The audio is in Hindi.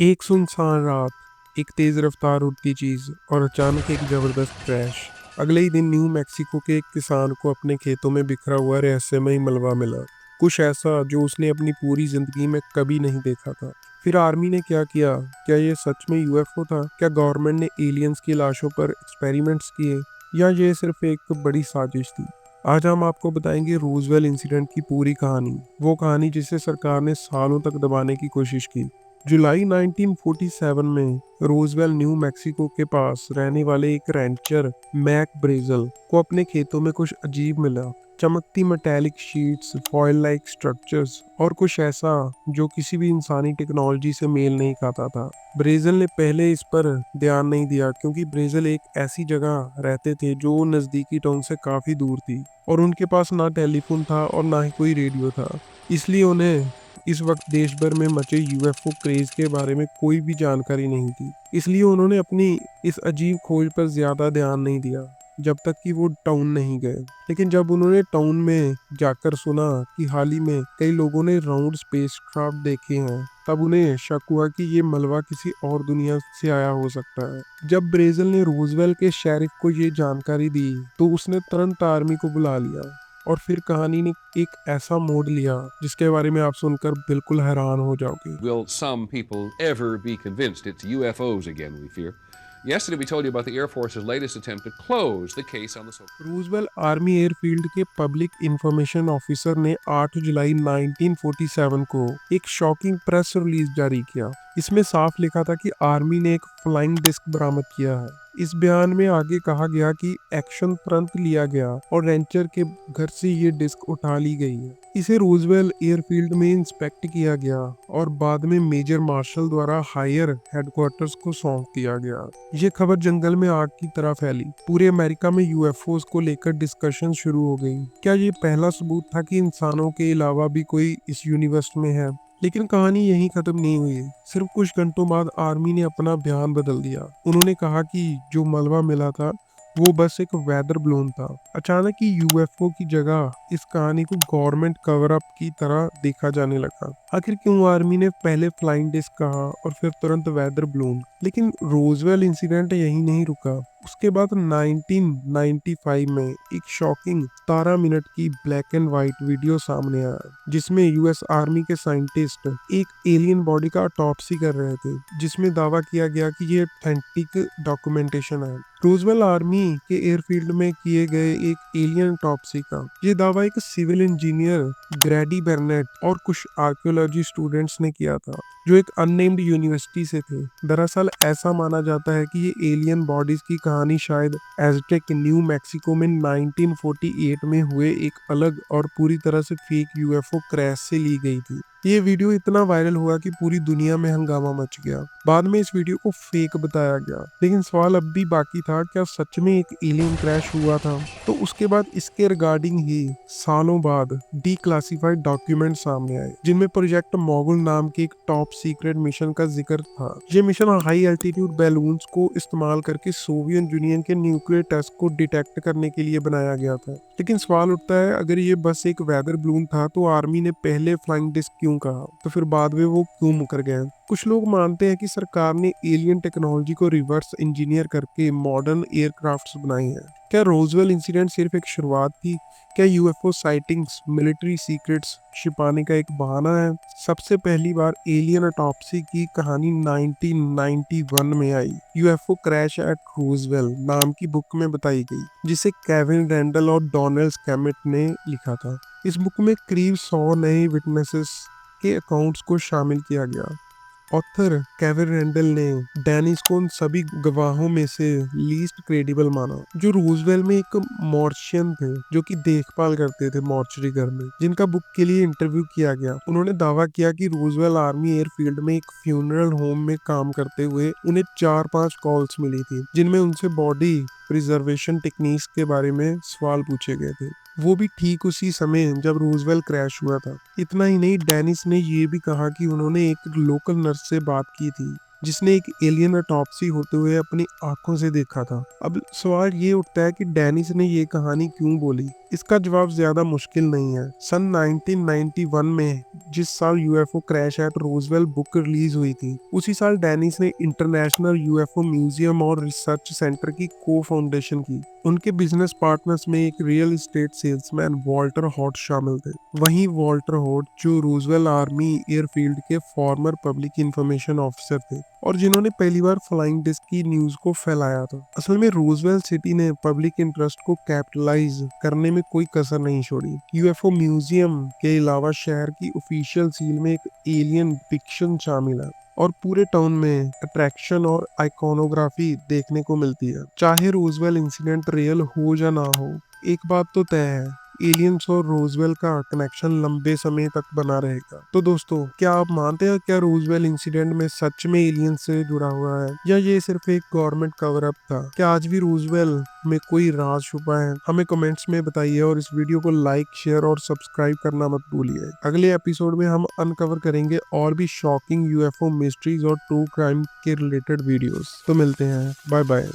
एक सुनसान रात, एक तेज रफ्तार उड़ती चीज और अचानक एक जबरदस्त क्रैश। अगले ही दिन न्यू मैक्सिको के एक किसान को अपने खेतों में बिखरा हुआ रहस्यमय मलबा मिला। कुछ ऐसा जो उसने अपनी पूरी जिंदगी में कभी नहीं देखा था। फिर आर्मी ने क्या किया? क्या ये सच में यूएफओ था? क्या गवर्नमेंट ने एलियंस की लाशों पर एक्सपेरिमेंट्स किए, या ये सिर्फ एक बड़ी साजिश थी? आज हम आपको बताएंगे रोजवेल इंसिडेंट की पूरी कहानी, वो कहानी जिसे सरकार ने सालों तक दबाने की कोशिश की। जुलाई 1947 में रोजवेल न्यू मैक्सिको के पास रहने वाले एक रैंचर मैक ब्रेजल को अपने खेतों में कुछ अजीब मिला। चमकती metallic sheets, foil like structures और कुछ ऐसा जो किसी भी इंसानी टेक्नोलॉजी से मेल नहीं खाता था। ब्रेजल ने पहले इस पर ध्यान नहीं दिया क्योंकि ब्रेजल एक ऐसी जगह रहते थे जो नजदीकी टाउन से काफी दूर थी और उनके पास ना टेलीफोन था और ना ही कोई रेडियो था। इसलिए उन्हें इस वक्त देश भर में मचे यूएफओ क्रेज के बारे में कोई भी जानकारी नहीं थी। इसलिए उन्होंने अपनी इस अजीब खोज पर ज्यादा ध्यान नहीं दिया जब तक कि वो टाउन नहीं गए। लेकिन जब उन्होंने टाउन में जाकर सुना कि हाल ही में कई लोगों ने राउंड स्पेसक्राफ्ट देखे हैं, तब उन्हें शक हुआ कि ये मलबा किसी और दुनिया से आया हो सकता है। जब ब्रेजल ने रूजवेल के शेरिफ को ये जानकारी दी तो उसने तुरंत आर्मी को बुला लिया और फिर कहानी ने एक ऐसा मोड़ लिया जिसके बारे में आप सुनकर बिल्कुल हैरान हो जाओगे। Will some people ever be convinced it's UFOs again, we fear? Yesterday, we told you about the Air Force's latest attempt to close the case on the so. Roosevelt army airfield के पब्लिक इंफॉर्मेशन ऑफिसर ने 8 जुलाई 1947 को एक शॉकिंग प्रेस रिलीज जारी किया। इसमें साफ लिखा था कि आर्मी ने एक फ्लाइंग डिस्क बरामद किया है। इस बयान में आगे कहा गया कि एक्शन तुरंत लिया गया और रेंचर के घर से ये डिस्क उठा ली गई है। इसे रूजवेल एयरफील्ड में इंस्पेक्ट किया गया और बाद में मेजर मार्शल द्वारा हायर हेडक्वार्टर्स को सौंप दिया गया। ये खबर जंगल में आग की तरह फैली। पूरे अमेरिका में यूएफओस को लेकर डिस्कशन शुरू हो गई। क्या ये पहला सबूत था कि इंसानों के अलावा भी कोई इस यूनिवर्स में है? लेकिन कहानी यहीं खत्म नहीं हुई। सिर्फ कुछ घंटों बाद आर्मी ने अपना बयान बदल दिया। उन्होंने कहा कि जो मलबा मिला था वो बस एक वेदर ब्लोन था। अचानक ही यूएफओ की जगह इस कहानी को गवर्नमेंट कवर अप की तरह देखा जाने लगा। आखिर क्यों आर्मी ने पहले फ्लाइंग डिस्क कहा और फिर तुरंत वेदर ब्लोन? लेकिन रोजवेल इंसिडेंट यही नहीं रुका। उसके बाद 1995 में एक शॉकिंग 17 मिनट की ब्लैक एंड व्हाइट वीडियो सामने आया जिसमें यूएस आर्मी के साइंटिस्ट एक एलियन बॉडी का ऑटोप्सी कर रहे थे, जिसमें दावा किया गया कि ये ऑथेंटिक डॉक्यूमेंटेशन है रोजवेल आर्मी के एयरफील्ड में किए गए एक एलियन ऑटोप्सी का। ये दावा एक सिविल इंजीनियर ग्रैडी बेर्नेट और कुछ आर्कियोलॉजी स्टूडेंट्स ने किया था जो एक अननेम्ड यूनिवर्सिटी से थे। दरअसल ऐसा माना जाता है कि ये एलियन बॉडीज की कहानी शायद एज़टेक न्यू मैक्सिको में 1948 में हुए एक अलग और पूरी तरह से फेक यूएफओ क्रैश से ली गई थी। ये वीडियो इतना वायरल हुआ कि पूरी दुनिया में हंगामा मच गया। बाद में इस वीडियो को फेक बताया गया, लेकिन सवाल अब भी बाकी था, क्या सच में एक एलियन क्रैश हुआ था? तो उसके बाद इसके रिगार्डिंग ही सालों बाद डीक्लासिफाइड डॉक्यूमेंट सामने आए जिनमें प्रोजेक्ट मोगुल नाम के एक टॉप सीक्रेट मिशन का जिक्र था। ये मिशन हाई एल्टीट्यूड बैलून्स को इस्तेमाल करके सोवियत यूनियन के न्यूक्लियर टेस्ट को डिटेक्ट करने के लिए बनाया गया था। लेकिन सवाल उठता है, अगर ये बस एक वेदर बलून था तो आर्मी ने पहले फ्लाइंग डिस्क क्यों कहा? तो फिर बाद में वो क्यों मुकर गए? कुछ लोग मानते हैं कि सरकार ने एलियन टेक्नोलॉजी को रिवर्स इंजीनियर करके मॉडर्न एयरक्राफ्ट्स बनाए हैं। क्या रोजवेल इंसिडेंट सिर्फ एक शुरुआत थी? क्या यूएफओ साइटिंग्स मिलिट्री सीक्रेट्स छिपाने का एक बहाना है? सबसे पहली बार एलियन ऑटोप्सी की कहानी 1991 में आई। यूएफओ क्रैश एट रोजवेल नाम की बुक में बताई गई, जिसे केविन रैंडल और डोनाल्ड स्कैमिट ने लिखा था। इस बुक में करीब 100 नए विटनेसेस के अकाउंट्स को शामिल किया गया। ऑथर केविन रैंडल ने डेनिस को उन सभी गवाहों में से लीस्ट क्रेडिबल माना जो रूजवेल में एक मॉर्शियन थे जो कि देखभाल करते थे मॉर्चरी घर में, जिनका बुक के लिए इंटरव्यू किया गया। उन्होंने दावा किया कि रूजवेल आर्मी एयरफील्ड में एक फ्यूनरल होम में काम करते हुए उन्हें 4-5 कॉल्स मिली थी जिनमें उनसे बॉडी प्रिजर्वेशन टेक्निक्स के बारे में सवाल पूछे गए थे, वो भी ठीक उसी समय जब रूजवेल क्रैश हुआ था। इतना ही नहीं, डेनिस ने ये भी कहा कि उन्होंने एक लोकल नर्स से बात की थी जिसने एक एलियन ऑटोप्सी होते हुए अपनी आंखों से देखा था। अब सवाल ये उठता है कि डेनिस ने ये कहानी क्यों बोली। इसका जवाब ज्यादा मुश्किल नहीं है। सन 1991 में जिस साल UFO crash at Roswell book release हुई थी, उसी साल डेनिस ने इंटरनेशनल यूएफओ म्यूजियम और रिसर्च सेंटर की को फाउंडेशन की। उनके बिजनेस पार्टनर्स में एक real estate salesman Walter Haut शामिल थे। वहीं वॉल्टर हॉट जो रूजवेल आर्मी एयरफील्ड के फॉर्मर पब्लिक इंफॉर्मेशन ऑफिसर थे और जिन्होंने पहली बार फ्लाइंग डिस्क की न्यूज को फैलाया था। असल में रूजवेल सिटी ने पब्लिक इंटरेस्ट को कैपिटलाइज करने में कोई कसर नहीं छोड़ी। यूएफओ म्यूजियम के अलावा शहर की ऑफिशियल सील में एक एलियन पिक्शन शामिल है और पूरे टाउन में अट्रैक्शन और आइकॉनोग्राफी देखने को मिलती है। चाहे रोजवेल इंसिडेंट रियल हो या ना हो, एक बात तो तय है, एलियंस और रोजवेल का कनेक्शन लंबे समय तक बना रहेगा। तो दोस्तों, क्या आप मानते हैं क्या रोजवेल इंसिडेंट में सच में एलियन से जुड़ा हुआ है या ये सिर्फ एक गवर्नमेंट कवर अप था? क्या आज भी रोजवेल में कोई राज छुपा है? हमें कमेंट्स में बताइए और इस वीडियो को लाइक, शेयर और सब्सक्राइब करना मत भूलिए। अगले एपिसोड में हम अनकवर करेंगे और भी शॉकिंग यूएफओ मिस्ट्रीज और ट्रू क्राइम के रिलेटेड वीडियोस। तो मिलते हैं, बाय बाय।